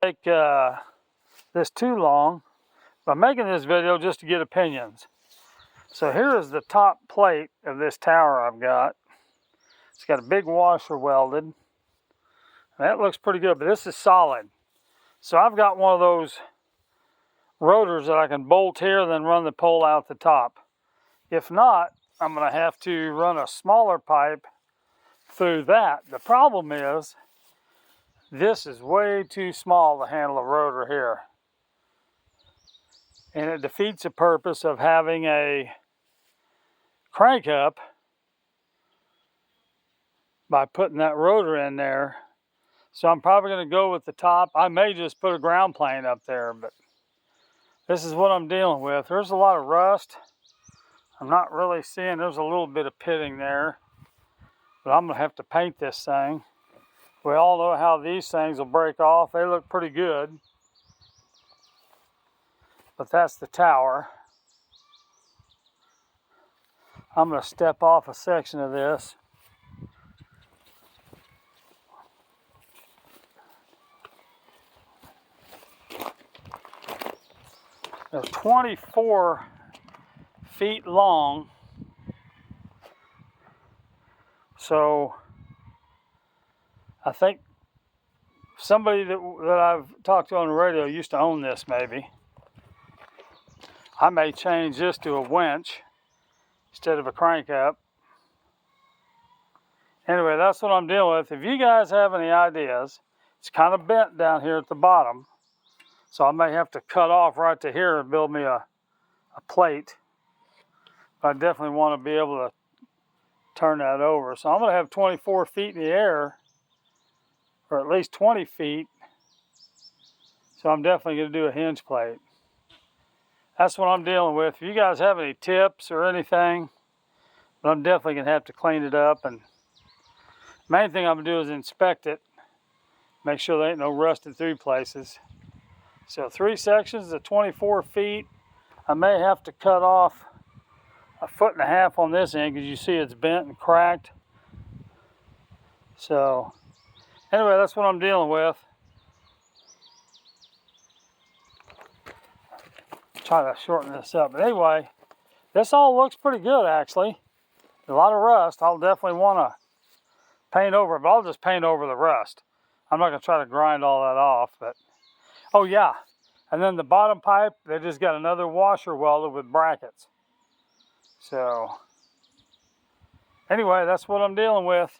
Make this too long. I'm making this video just to get opinions. So here is the top plate of this tower I've got. It's got a big washer welded. That looks pretty good, but this is solid. So I've got one of those rotors that I can bolt here, then run the pole out the top. If not, I'm going to have to run a smaller pipe through that. The problem is, this is way too small to handle a rotor here. And it defeats the purpose of having a crank up by putting that rotor in there. So I'm probably going to go with the top. I may just put a ground plane up there, but this is what I'm dealing with. There's a lot of rust. I'm not really seeing, there's a little bit of pitting there, but I'm going to have to paint this thing. We all know how these things will break off. They look pretty good. But that's the tower. I'm going to step off a section of this. They're 24 feet long. So I think somebody that I've talked to on the radio used to own this maybe. I may change this to a winch instead of a crank up. Anyway, that's what I'm dealing with. If you guys have any ideas, it's kind of bent down here at the bottom. So I may have to cut off right to here and build me a plate. But I definitely want to be able to turn that over. So I'm going to have 24 feet in the air, or at least 20 feet. So I'm definitely going to do a hinge plate. That's what I'm dealing with. If you guys have any tips or anything, but I'm definitely going to have to clean it up. And main thing I'm going to do is inspect it. Make sure there ain't no rusted through places. So 3 sections of 24 feet. I may have to cut off 1.5 feet on this end because you see it's bent and cracked. So anyway, that's what I'm dealing with. Try to shorten this up. But anyway, this all looks pretty good actually. A lot of rust. I'll definitely want to paint over it, but I'll just paint over the rust. I'm not going to try to grind all that off. But oh yeah, and then the bottom pipe, they just got another washer welded with brackets. So anyway, that's what I'm dealing with.